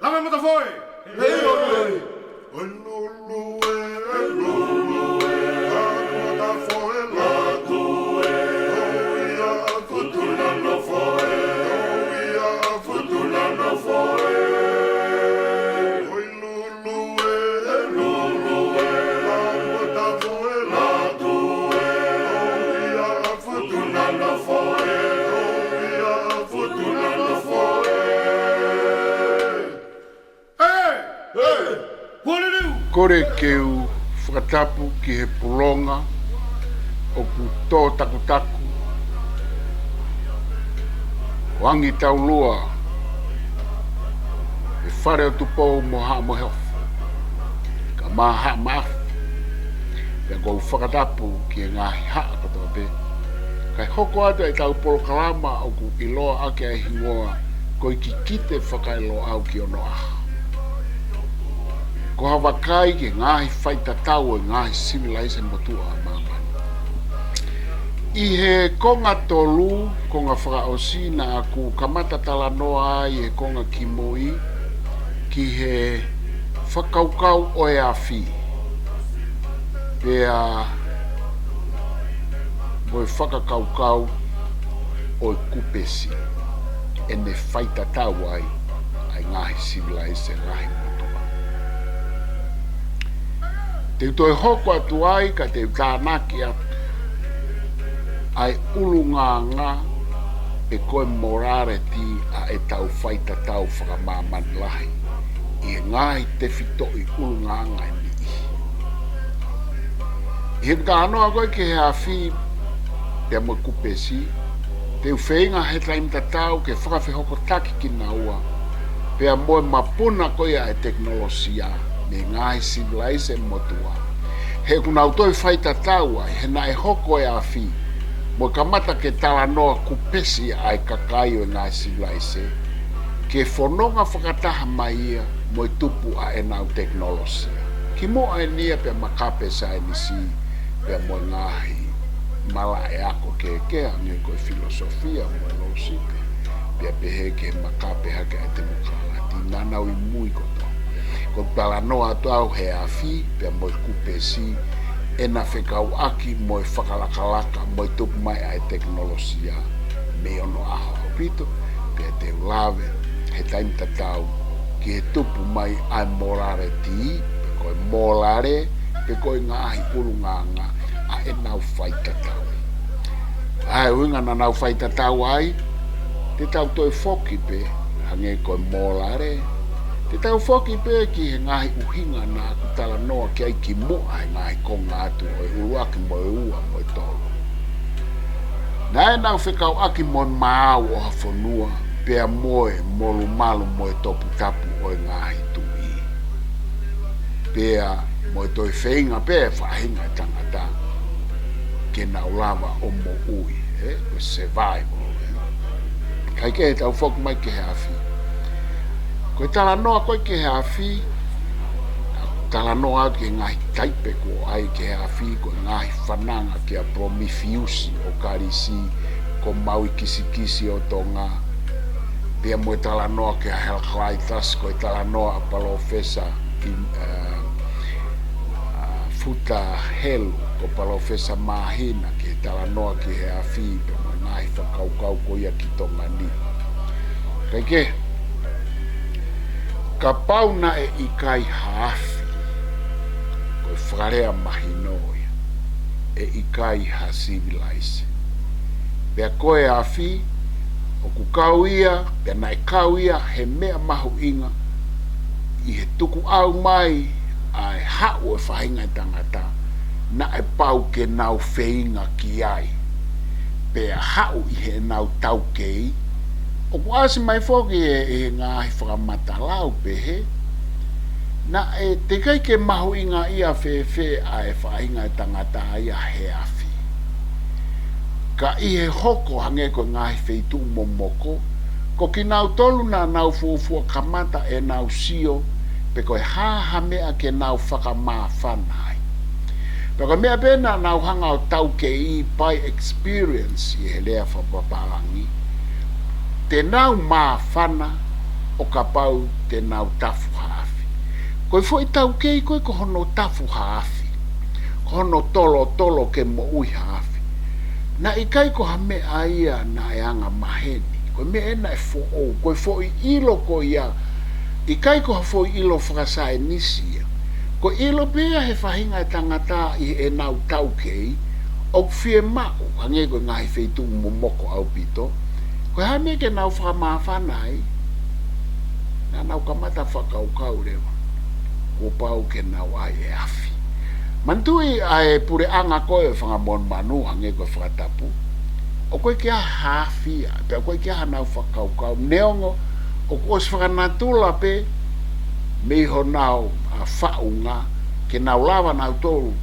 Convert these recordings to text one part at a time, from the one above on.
Hanga mata foi. Hei oi. Kore keu whakatapu ki he pulonga o ku tō taku. Wangi tau lua e whare o tupou mo haa mo heofu. Ka maa haa maafu. Pea kou whakatapu ki e ngahi haa katoa pe. Kai hoko atu e tau polo kalama o ku iloa ake ai hingoa koi ki kite whakailoa au ki ono aha. Ko hawa kai ke ngahi whaita tau e ngahi civilization motua a mamani. I he konga tolu, konga whakaosina aku kamata tala noa ai e konga kimoi ki he whakaukau oe a whi. Pea moe whakakaukau oe kupesi e ne whaita tau ai ai ngahi civilization ngahi motua. Te toi hoko atu ai ka te tānaki atu. Ai ulunganga e koe morare ti a e tau whaita tau whakamamani lahi. I e ngai te whito i ulunganga e ni i. I he kānoa koe ke he awhi te mo kupesi. Te uwhenga he taimta tau ke whakawhi hoko taki ki na ua. Pea moe mapuna koe a e teknolosia. Me ngai civilization motua. He kuna autoi whaita taua, he na e hoko e a whi. Mo kamata ke tala noa kupesi ai kakai o ngai civilization. Ke whanonga whakataha mai ia mo i tupu a e nau teknolosia. Ki mo e nia pe makape sa e nisi pe mo ngahi mala e ako ke ange koe filosofia mo e losika. Pea pehe ke makape hake e demokrati. Nanau i mui koto. Ko tala noa tau he a whi, pia mo i kupesi, e na whekau aki mo i whakalakalaka, mo i tupu mai ai teknolosia, me ono aho hopito, pia te ulawe, he taimta tau, ki he tupu mai ai morare ti, pe koe molare, pe koe ngahi ulunganga, a e nau whaita tau. Ai uinga na nau whaita tau ai, te tau toi whoki pe, hange koe molare, te tau whoki pē ki he ngahi uhinga nā ku tala noa ki ai ki moa he ngahi konga atu o e uruaki mo e ua mo e tolo. Nā e nau whekau aki mo e maau o hawhanua pēa moe molu malu mo e topu tapu o e ngahi tui. Pēa mo e toi whainga pē whahinga tangata ke nau lava o mo ui, o survival. Kai ke he tau whoki mai ke he awhi. Koe tala noa koe ke he awhi, tala noa ke ngahi taipe ko ai ke he awhi, koe ngahi whananga ke a promifiusi o karisi, ko maui kisi o tonga. Pea moe tala noa ke a Heraclitus, koe tala noa a palofesa ki futa helu, ko palofesa mahina ke tala noa ke he awhi, pe moe ngahi whakaukau ko ia ki tonga ni. Kai ke? Ka pauna e ikai haafi, koe whakarea mahinoia, e ikai ha civilise. Pea koe awhi, o ku kauia, pea na e kauia he mea mahu inga, i he tuku au mai, a e hau e whahinga i tangata, na e pau ke nau whainga ki ai. Pea hau i he nau tau kei, o ku asi mai whoki e ngahi whakamata lau pehe, na e te kai ke mahu inga ia whewhe a e whainga e tangata ia he awhi. Ka i he hoko hange ko ngahi wheitu momoko, ko ki nau tolu na nau fuafua kamata e nau sio, pe koe haha mea ke nau whakamaa whanai. Pe koe mea pena nau hanga o tau ke i by experience i he lea whapapalangi, te nau maa whana o ka pau te nau tafu haafi. Koe fo i tau kei koe ko hono tafu haafi. Ko hono tolo ke mo ui haafi. Na i kai ko ha me aia na e anga maheni. Koe me ena e fo o. Koe fo i ilo ko ia. I kai ko ha fo i ilo whakasa e nisia. Ko ilo pia he whahinga e tangata i e nau tau kei. O fie mao. Hange koe ngahi feitu mumoko au pito. Koe ha me ke nau whakamawhanai. Na nau kamata whakaukau rewa. Ko pau ke nau ai e afi. Mantui ai pure anga koe whangamon manu hange koe whakatapu. O koe kia hawhia. Pea koe kia hanau whakaukau. Neongo o koe whakanatula pe meiho nau a whaunga ke nau lawa nau tolu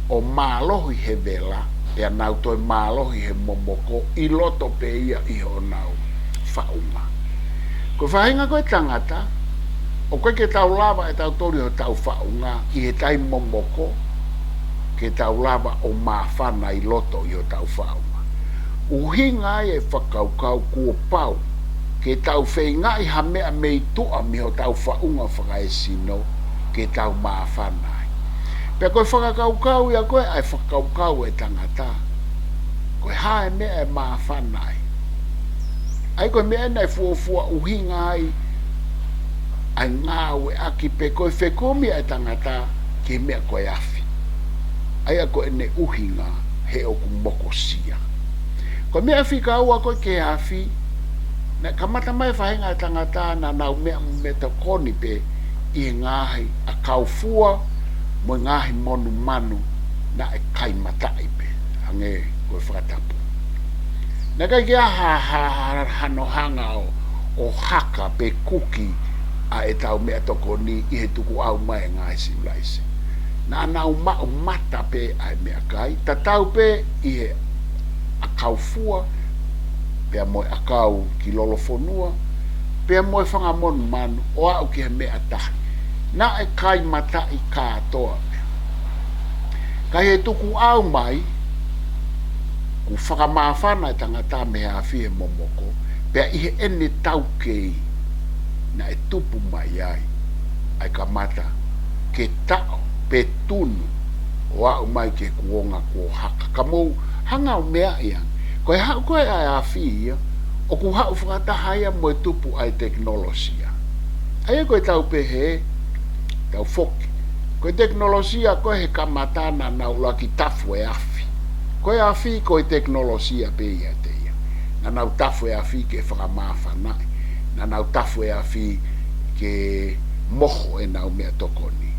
o mālohi he vela pea nau toi mālohi he momoko i loto pe ia iho nau whaunga. Ko whahinga koe tangata o koe ke tau lava e tau tori o tau whaunga i he tai momoko ke tau lava o mawhana i loto i o tau whaunga. Uhinga e whakaukau kua pau ke tau whainga i ha mea mei tua mi ho tau whaunga whakaesino ke tau mawhana. Pea koe whakaukau ia koe ai whakaukau e tangata. Koe hae mea e mawhana. Ai koe mea nei fuafua uhinga ai ai ngāwe aki pe koe whekomi e tangata ke mea koe afi. Ai a koe ne uhinga he oku moko sia. Koe mea whika aua koe ke afi na kamata mai whahinga e tangata na nau mea metakoni pe i ngāhi a kaufua mo ngāhi monu manu na e kai matai pe hange koe whakatapu. Na kai kia hano hanga o haka pe kuki a e tau mea toko ni i he tuku au mai ngai siulaise. Na nau mao mata pe ai mea kai, ta tau pe i he a kaufua, pea moe a kau ki lolofonua, pea moe whangamonu manu o au ki he mea tahi. Na e kai mata i kātoa mea. Kai he tuku au mai, ku whakamawhana e tangata me hawhi he momoko, pea i he ene tau kei na e tupu mai ai, ai ka mata ke tao pe tunu o au mai ke kuonga ko haka. Ka mou hangau mea ia, koe hau koe ai hawhi ia, o ku hau whakatahaya mo e tupu ai teknolosia. Ai koe tau pe he, tau foki. Koe teknolosia koe he kamatana na ulaki tafu e afi. Koe afi koe teknolosia pe ia te ia. Na nau tafu e afi ke whakamawhanai. Na nau tafu e afi ke moho e nau mea tokoni.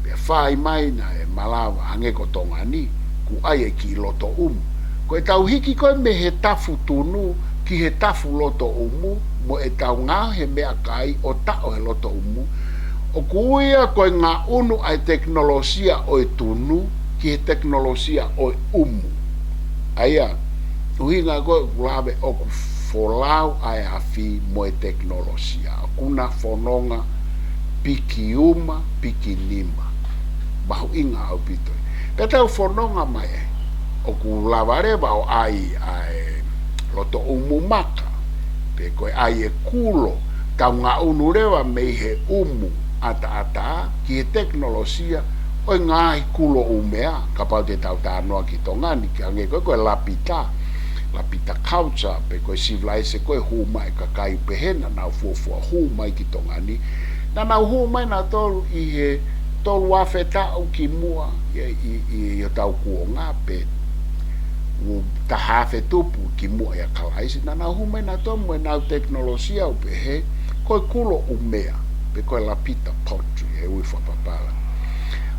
Pea whai mai na e malawa hange ko tonga ni, ku ai e ki loto umu. Koe tau hiki koe me he tafu tunu ki he tafu loto umu, mo e tau ngā he mea kai o tao he loto umu. O kuia koe ngā unu ai teknolosia o e tunu ki he teknolosia o e umu. Aia, uhinga koe kulawe o ku folau ai hafi mo e teknolosia. O kuna fononga piki uma, piki nima. Bahu inga au pitoi. Peta u fononga mai e. O kulawarewa o ai loto umu maka. Pe koe ai e kulo. Tau ngā unu rewa mei he umu ata ki he teknolosia o ngāhi kulo umea ka pau te tau tānoa ki tongani ki hange koe lapita culture pe koe civilise koe huma e kakai pehena nau fuafua huma ki tongani na nau huma na tolu i he tolu awhetau ki mua i tau kuonga pe ta hafe tupu ki mua ia kalaisi na nau huma na tomu e nau teknolosia u pehe koe kulo umea pe koe lapita potri e ui whapapala.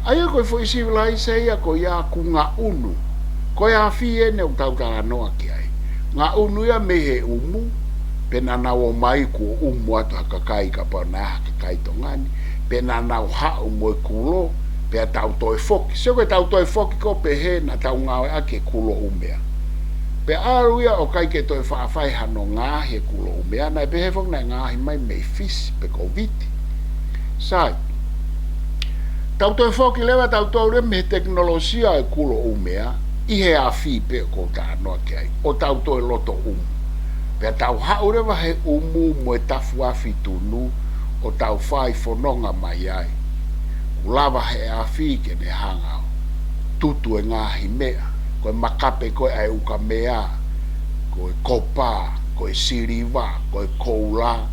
Aia koe fo i civilise ia koe ia ku ngā unu. Koe a fie ne o tautara noa ki ai. Ngā unu ia me he umu, pe na nau o mai ku umu atu hakakai ka pao na hakakai tongani, pe na nau hau mo e kulo, pe a tau toi foki. Se koe tau toi foki ko pe he na tau ngawe ake kulo umea. Pe aru ia o kai ke toi whaafai hano ngā he kulo umea, na pe he fok na ngā hi mai mei fisi pe ko viti. Sai, tau toi foki lewa tau toi re me teknolosia e kulo umea, i he a fi pe ko ta noa ki ai, o tau toi loto umu. Pea tau haurewa he umu mo e tafu afi tunu o tau whai whanonga mai ai. Ulawa he afi ke ne hangau. Tutu e ngahi mea, koe makape koe ai uka mea, koe kopa, koe siriwa, koe koula.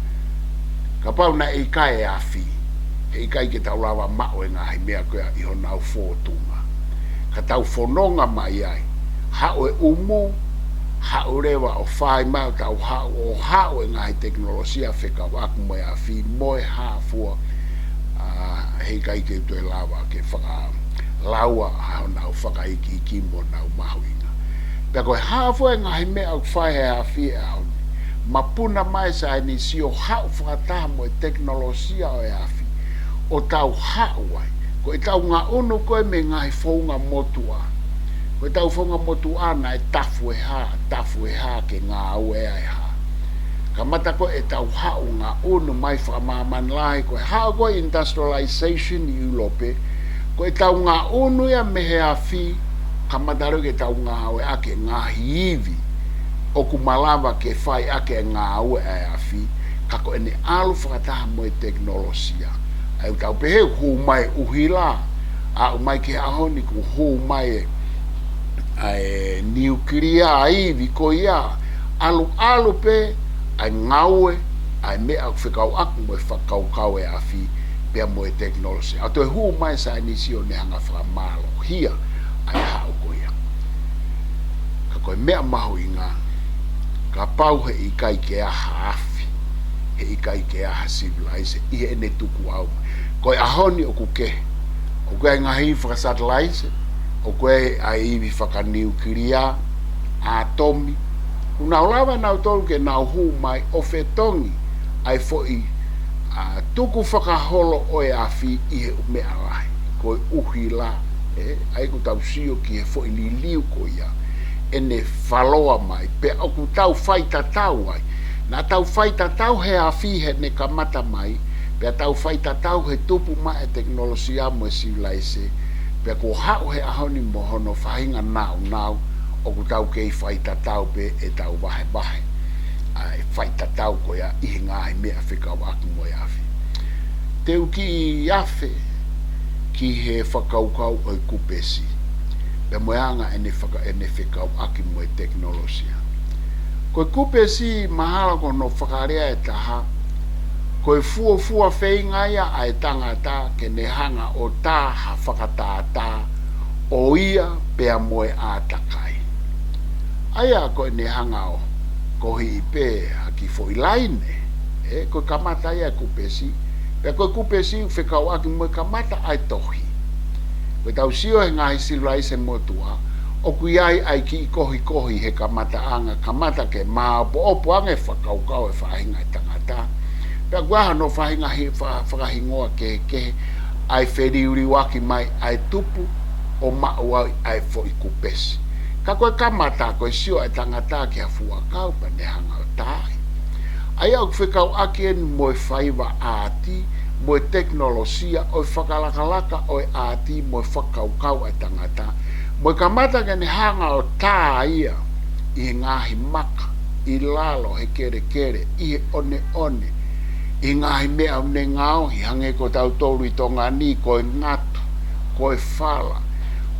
Ka pau na e kai e afi, he kai ke tau lawa mao e ngahi mea koe a iho nau fōtunga. Ka tau whanonga mai ai, hao e umu, hao rewa o whai mau tau hao e ngahi teknolosia whika waku mo e afi, moe hafua, he kai ke tu e lawa ke whaka laua hao nau whakaiki ki mo nau mahuinga. Pea koe hafua e ngahi mea au whai he afi e auni. Mapuna mai sa e ni si o hao whakataha mo e teknolosia o e afi. O tau hao ai. Ko e tau ngā unu koe me ngahi whaunga motua. Ko e tau whaunga motua na e tafu e ha ke ngā au e ai ha. Ka mata ko e tau hao ngā unu mai whakamaman lai. Ko e hao koe industrialization i ulope. Ko e tau ngā unu ia me he afi. Ka mata rau ke tau ngā au e ake ngā hiivi. O ku malawa ke whai ake ngā au e afi. Ka ko e ne alu whakataha mo e teknolosia. Ai tau pehe hu mai uhila a mai ke ahoni ku hu mai ai nuclear ai vi ko ia alu pe ai ngaue ai me ak fikau ak mo fakau kau e afi pe mo e teknolosia ato hu mai sa inisio ne hanga fra malo hia ai ha ko ia ka ko me mahuinga ka pau he ikai ke a hafi he ikai ke a civilize i ene tuku au ko ahoni o kuke o koe ngahi whaka satellite o koe ai iwi whaka nuclear atomi una olawa nau tolu ke nau hu mai o fetongi ai foi tuku whaka holo o e afi i he me alai koe uhila ai ku tau sio ki he foi li liu ko ia ene whaloa mai pe o ku tau whaita tau ai na tau whaita tau he afi he ne kamata mai pea tau whaita tau he tupu ma e teknolosia mo e silaise pea ko hao he ahoni mo hono whahinga nau o ku tau kei whaita tau pe e tau wahe ai whaita tau ko ia ihi ngahi mea whikau aku mo e afi teu ki i afe ki he whakaukau o i kupesi pea moeanga ene whikau aki mo e teknolosia ko i kupesi mahala ko no whakarea e taha koe fua whainga ia ai tangata ke ne hanga o tā ha whakatata o ia pea moe ātakai. Aia koe ne hanga o kohi i pē haki fo ilaine, koe kamata ia kupesi, pea koe kupesi whekau aki moe kamata ai tohi. Koe tau sio he ngahi silwaise motua, o kui ai ki kohi he kamata anga, kamata ke maa opo ange whakaukau e whahinga i tangata, pea guaha no whahingoa ke ai wheriuri waki mai ai tupu o maua ai fo i kupesi. Ka koe kamata koe sio ai tangata ki a fuakau pa ne hanga o tahi. Ai au whekau aki en moe whaiva aati, moe teknolosia o whakalakalaka o aati moe whakaukau ai tangata. Moe kamata ke ne hanga o tā ia i ngahi maka, i lalo he kere, i he one, i ngahi mea une ngao, i hange ko tau tolu i tonga ni, koe ngatu, koe whala,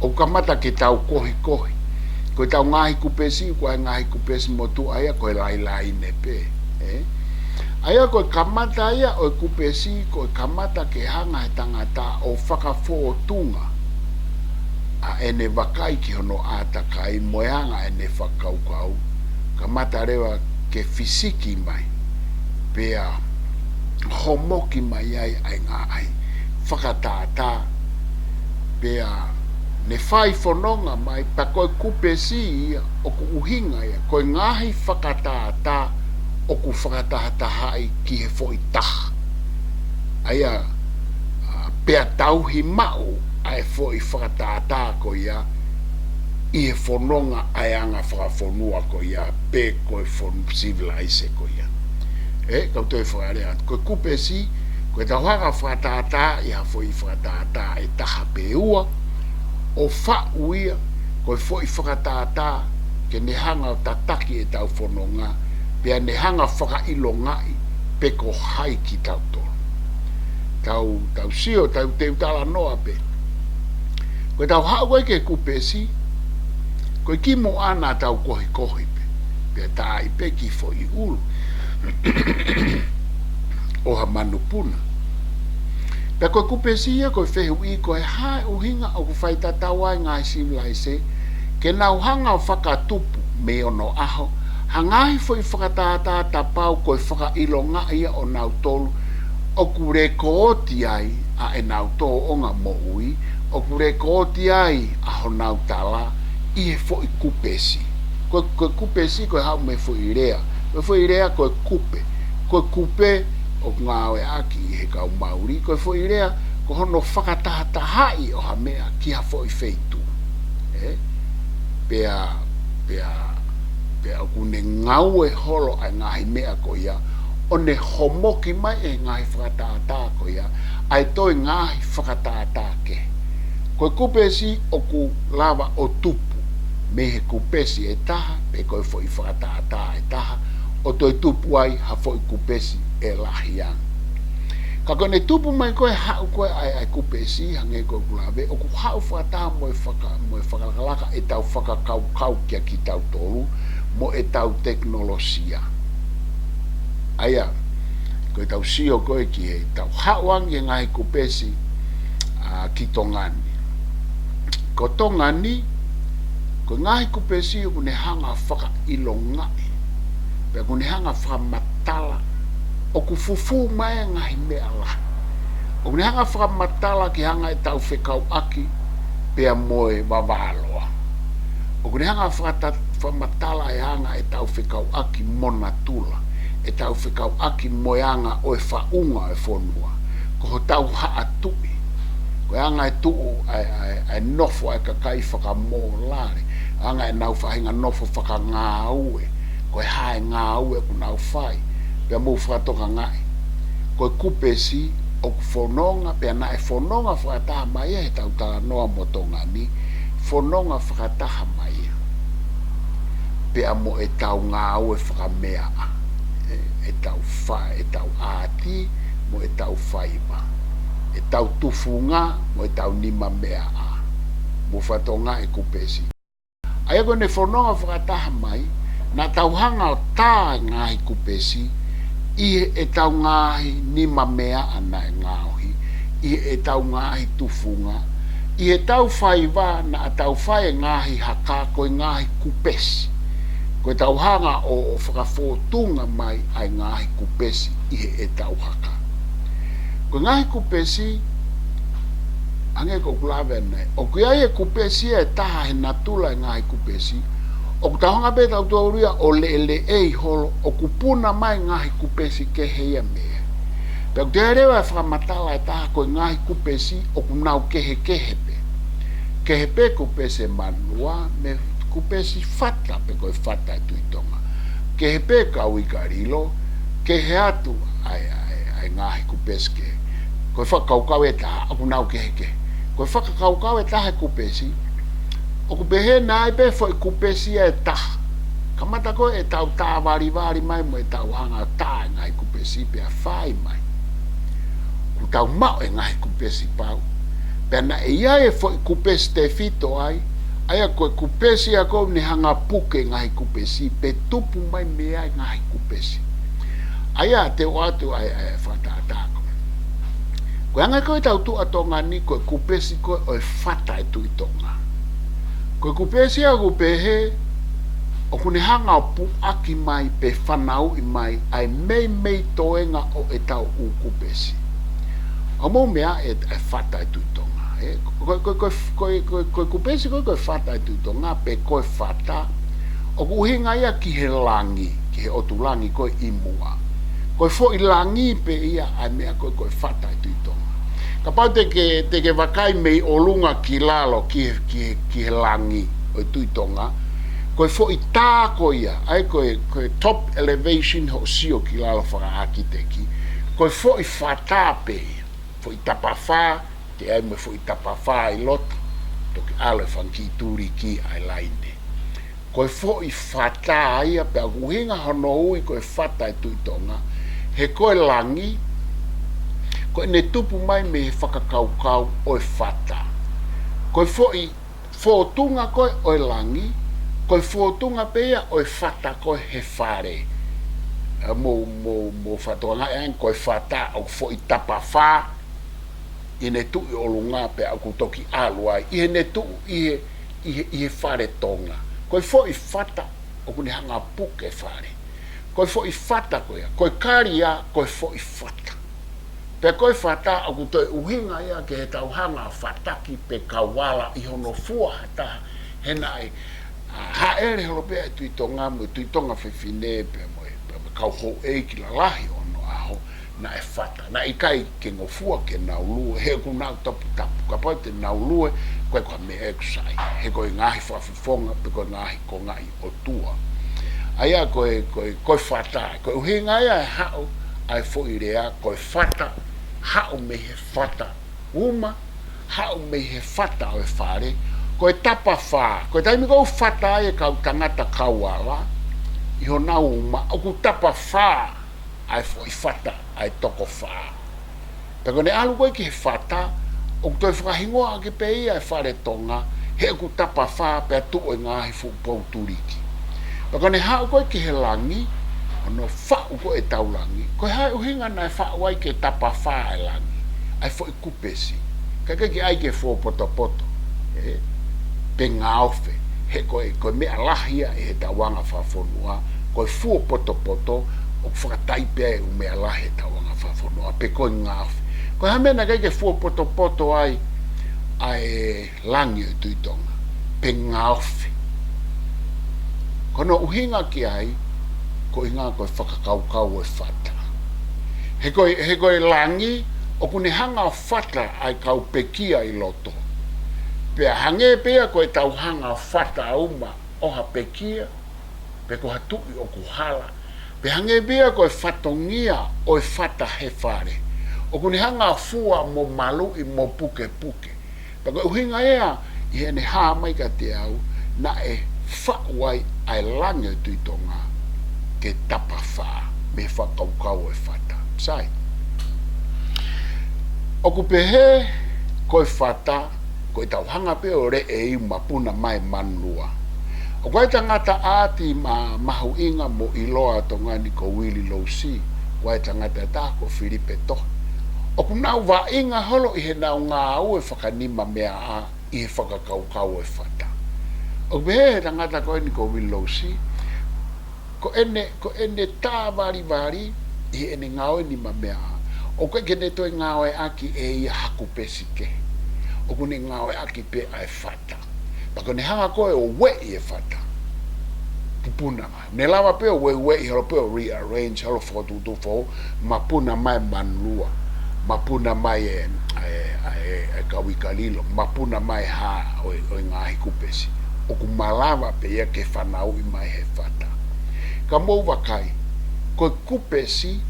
o kamata ke tau kohi, koe tau ngahi kupesi, koe ngahi kupesi motu aia, koe lai ne pe, aia koe kamata aia, o kupesi, koe kamata ke hanga he tangata, o whakafo tunga, a ene wakai ki hono atakai, moeanga ene whakaukau, kamata rewa ke fisiki mai, pea, homoki mai ai ngā ai whakatātā pea ne whai whanonga mai pa koe kupesi ia o ku uhinga ia koe ngāhi whakatātā o ku whakatahata hai ki he fwoi taha aia pea tauhi mau ai fwoi whakatātā ko ia i he whanonga ai anga whakawhanua ko ia pe koe whanu civilise ko ia kau toi whakarea, koe kupesi, koe tau hanga whakatata, i ha fwoi whakatata e taha peua, o whauia, koe fwoi whakatata, ke ne hanga o tataki e tau whanonga, pea ne hanga whakailongai pe ko hai ki tau tolu. Tau sio, tau te utala noa pe. Koe tau hao koe ke kupesi, koe ki mo ana tau kohi kohi pe. Pea taa i pe ki fo i ulu. Oha manupuna. Pea koe kupesi ia koe whehu i koe hae uhinga o ku whaita tawai ngai simlai se, ke nau hanga o whakatupu me ono aho, hangai fo i whakatata ta pau koe whakailonga ia o nau tolu, o ku rekooti ai a e nau tō onga mo ui, o ku rekooti ai a ho nau tala, i e fo i kupesi. Koe kupesi koe hau me fo i rea, me fo i rea koe kupe, o ngawe aki i he kau mauri, koe fo i rea, ko hono whakatata hai o ha mea ki ha fo i feitu. Pea o kune ngau e holo ai ngahi mea ko ia, o ne homoki mai e ngahi whakatata ko ia, ai toi ngahi whakatata ke. Koe kupesi o ku lava o tupu, me he kupesi e taha, pe koe fo i whakatata e taha, o toi tupu ai ha fo i kupesi e lahiang. Ka kone tupu mai koe hau koe ai kupesi, hange koe kulave, o ku hau whakataha mo e whakakalaka e tau whakakau kia ki tau tolu, mo e tau teknolosia. Aia, koe tau sio koe ki he tau hauang e ngai kupesi ki tongani. Ko tongani, koe ngai kupesi o kune hanga whaka ilongai, pea kune hanga whakamatala, o ku fufu mai ngai mea la. O kune hanga whakamatala ki hanga e tau whekau aki, pea moe wawaloa. O kune hanga whamatala e hanga e tau whekau aki mona tula, e tau whekau aki moeanga o e whaunga e whonua, ko ho tau haa tui, ko hanga e tuu ai nofo ai kakai whakamō lare, hanga e nau whahinga nofo whaka ngā ue, ko e hae ngā ue ku nau whai, pea mou whakatoka ngai, ko e kupesi o ku whanonga, pea na e whanonga whakataha mai e tau tala noa motonga ni, whanonga whakataha mai e. Pea mo e tau ngā ue whakamea e tau whae, e tau āti, mo e tau whaiva, e tau tufunga, mo e tau nima mea a, mo whatonga e kupesi. Aia koe ne whanonga whakataha mai, na tau hanga o tā ngāhi kupesi, i e tau ngāhi nima mea ana e ngāohi, i e tau ngāhi tufunga, i e tau whaiva na a tau whae ngāhi haka koe ngāhi kupesi. Koe tau hanga o whakawhotunga mai ai ngahi kupesi i e tau haka. Koe ngahi kupesi, ange ko kulawe nei, o kia e kupesi e taha he natula e ngahi kupesi, o ku tau hanga pe tau tuauria o le ei holo, o kupuna mai ngahi kupesi ke heia mea. Pea ku te herewa e whakamatala e taha koe ngahi kupesi, o ku nau kehepe. Kehepe kupesi manua, me kupesi fata pe koe fata e tuitonga. Ke he pe kau i karilo, ke he atu ai ngahi kupesi ke. Koe whakaukau e taha, aku nau ke heke. Koe whakaukau e taha kupesi, o kupehe nai pe fo i kupesi e taha. Kamata koe e tau tā wari mai mo e tau hanga tā e ngahi kupesi pe a whai mai. Ku tau mao e ngahi kupesi pau. Pea na e ia e fo i kupesi te fito ai, aia koe kupesi a kou ni hanga puke ngahi kupesi, pe tupu mai mea ngahi kupesi. Aia te watu ai whataatako. Koe anga koe tau tu atonga ni koe kupesi koe o e whata e tu itonga. Koe kupesi a kupehe, o kune hanga o pu aki mai pe whanau i mai, ai mei toenga o e tau u kupesi. O mou mea e whata e tu itonga. Koe kupesi koe whata e tuitonga pe koe whata o kuhinga ia ki he langi, ki he otulangi koe imua. Koe fo i langi pe ia ai mea koe whata e tuitonga. Ka pau te ke wakai mei olunga ki lalo ki he langi o tuitonga, koe fo i tāko ia, ai koe top elevation ho sio ki lalo whakaakiteki, koe fo i whata pe ia, fo i tapawha, te ai me fo i tapawha i lota, toki ale whanki turi ki ai laine. koe fo I whata ia pe akuhinga hono ui koe whata e tuitonga, he koe langi, koe ne tupu mai me he whakakaukau o e whata. Koe fo I whotunga koe o e langi, koe whotunga pe ia o e whata koe he whare. Mo whatoanga e koe whata au fo I tapa wha, I ne tu I olunga pe aku toki alua, I he ne tu I he whare tonga. Koe fo I whata, o kune hanga puke whare. Koe fo I whata koe karia, koe fo I whata. Pe koe whata, o kutoi uhinga ia ke he tau hanga whataki pe kawala I hono fua hata, hena ai, ha ere holopea e tuitonga mo, tuitonga whiwhine pe mo, kau ho e ki la lahi ono aho, na e whata. Na I kai ke ngofua ke naulue, he ku nau tapu tapu, ka pau te naulue, koe koe me eksai, he koe ngahi whawhifonga, pe koe ngahi ko ngai o tua. Aia koe whata, koe uhinga ia e hao, ai fo I rea, koe whata, hao me he whata uma, hao me he whata o e whare, koe tapa wha, koe taimi kou whata ai e kau tangata kauala, I ho nau uma, o ku tapa wha, ai fo I whata, ai toko wha. Peko ne alu koe ki he whata, o ku toi whakahingoa ki pe ia e whare tonga, he ku tapa wha, pe atu o ngahi fu pou turiki. Peko ne hao koe ki he langi, ono whau koe e taulangi, koe hai uhinga na e whau ai ke tapa wha e langi, ai fo I kupesi, kai ki ai ke fo poto, pe ngaofe, he koe mea lahia e he tawanga whafonua, koe fuo poto, o whakatai pia e mea lahi e tawanga whafonua, pe koe ngaofe. Koe hamena kai ke fuo poto ai langi o tuitonga, pe ngaofe. Kono uhinga ki ai, ko inga koe whakakaukau e whata. He koe langi, o kune hanga whata ai kau pekia I loto. Pea hange pea koe tau hanga whata uma oha pekia, pe ko hatui o kuhala. Pe hange pea koe whatongia o e whata he whare. O kune hanga fua mo malu I mo puke. Pe koe uhinga ea, I hene haa mai ka te au, na e whauai ai lange tuitonga, ke tapa wha, me whakaukau e whata. Sai. O ku pehe, koe whata, koe tau hanga pe o re e I mapuna mai manlua. O koe tangata ati mahu inga mo iloa tonga ni ko Willie Losi, koe tangata ta ko Filipe to. O ku nau wa inga holo I he nau ngā au e whakanima mea a I he whakakaukau e whata. O pehe tangata koe ni ko Willie Losi, ko ene tā vari I ene ngāo ni mamea. O koe kene toi ngāo e aki e ia haku pesike. O kune ngāo e aki pe ai whata. Pako ne hanga koe o we I e whata. Pupuna mai. Ne lawa pe o we I halo pe o rearrange, halo whakatutu fo, mapuna mai manlua. Mapuna mai e kawikalilo. Mapuna mai ha o ngāhi kupesi. O ku malawa pe ia ke whanau I mai he whata. Ka mou wakai, koe kupesi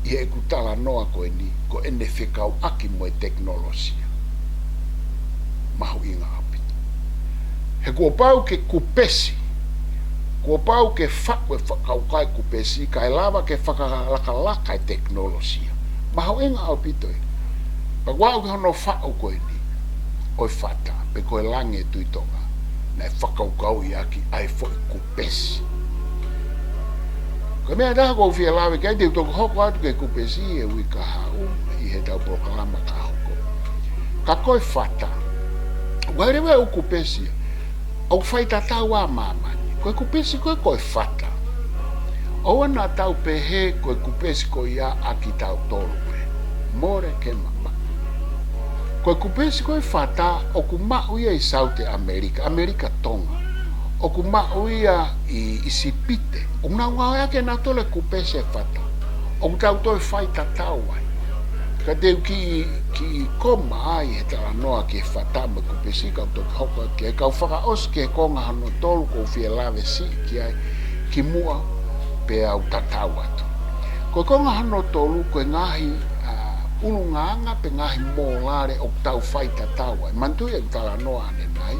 I e kutala noa koe ni, ko ene whekau aki mo e teknolosia. Mahu inga api. He kua pau ke kupesi, kua pau ke whakau kai kupesi, ka e lava ke whakalaka e teknolosia. Mahu inga api toi. Pa wau ke hono whau koe ni, oi whata, pe koe lange tuitonga, na e whakau kau I aki, ai fo I kupesi. Ka mea taha kou whia lawe kai te utoko hoko atu ke kupesi e ui ka hau I he tau proklama ka hoko. Ka koe whata. Wairewe au kupesi. Au whaita tau a mamani. Koe kupesi koe whata. O ana tau pehe koe kupesi koe ia aki tau tolue. More ke mama. Koe kupesi koe whata o ku mau ia I South America. Amerika tonga. O ku mau ia I Sipite. O nga ngā ake nā tole kupese whata. O ku tau toi whaita tau ai. Ka teu ki koma ai he tala noa ki whata me kupesi kau toki hoka ki kau whaka os ki konga hano tolu kou whia lawe si ki ai ki mua pe au tatau atu. Ko konga hano tolu koe ngahi ulu nganga pe ngahi mōlare o tau whaita tau ai. Mantui e tala noa ane nai.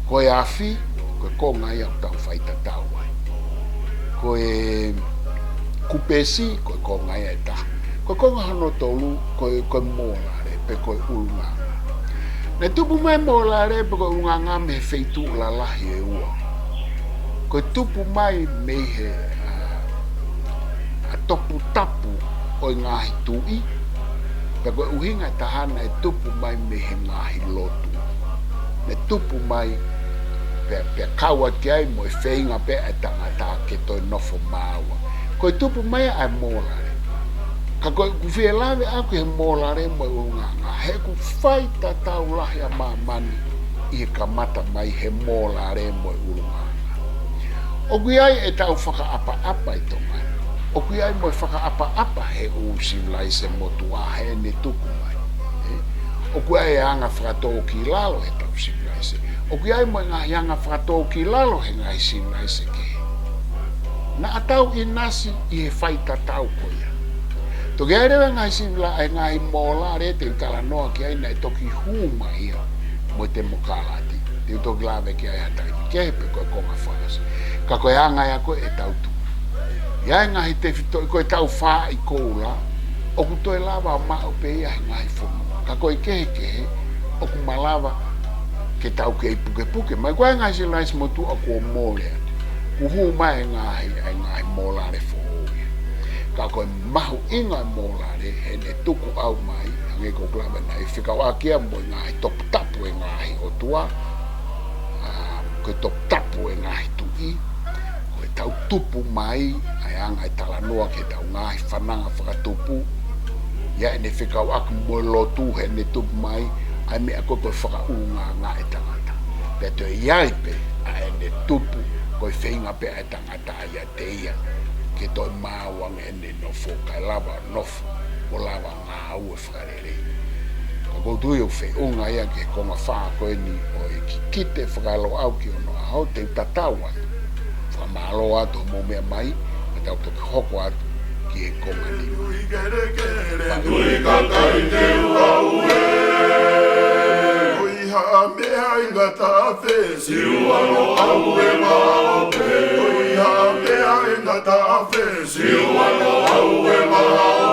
Koe awhi Koe konga ia o tau whaita tau ai. Koe kupesi, koe konga ia e taha. Koe konga hano tolu, koe mōlare, pe koe ulunganga. Ne tupu mai mōlare, pe koe ulunganga me he wheitu la lahi e ua. Koe tupu mai me he a topu tapu o ngahi tui, pe koe uhinga tahana e tupu mai me he ngahi lotu. Ne tupu mai pe kaua ki ai mo e whainga pe e tangata ke toi nofo māua. Koe tupu mai ai mōlare. Ka koe kuwhia lawe aku he mōlare mo e ulunganga. He ku whai ta tau lahi a mamani i he kamata mai he mōlare mo e ulunganga. O kui ai e tau whaka-apa-apa i tonga. O kui ai mo e whaka-apa-apa he usi lai se motu a he ne tupu mai. O kui ai e anga whakatō ki lalo he tau si lai se. O kui ai mo e ngā hianga whakatō ki lalo he ngai si lai se ke. Na atau i nasi i he whaita tau koia. Toki ai rewe ngai si lai ngai mōlare te kala noa ki ai nei toki huma ia mo te mokalati. Te toki lawe ki ai hatai mi kehepe koe konga whakas. Ka koe anga ia koe e tau tu. Iai ngahi te whito i koe tau wha i koula, o ku toi lawa o mao pe ia he ngahi whono. Ka koe kehe, o ku malawa ke tau ke i puke. Mai koe ngai si lai si motu o ku o mōlea. Ku huma e ngahi mōlare whohoia. Ka koe mahu inga mōlare he ne tuku au mai, hange ko klawe nai whikau akia mo i ngahi topu tapu e ngahi o tua, koe topu tapu e ngahi tui, koe tau tupu mai, ai anga i tala noa ke tau ngahi whananga whakatupu, ia e ne whikau aku mo lotu he ne tupu mai, ai mea koe koe whakaunga ngā e tangata. Pea toi iai pe, ai ne tupu, koe whainga pe e tangata ia te ia, ke toi māwang e ne nofo, kai lava nofo, o lava ngā ue whakarere. Ka koutui o whaunga ia ke konga whaa koe ni o e ki kite whakalo au ki ono a hau te utatau atu. Whamalo atu mo mea mai, a tau toki hoko atu ki he konga ni. Tui kakai te ua ue, ui haa mea inga tawhe, siua no au e maope. Ui haa mea inga tawhe, siua no au e maope.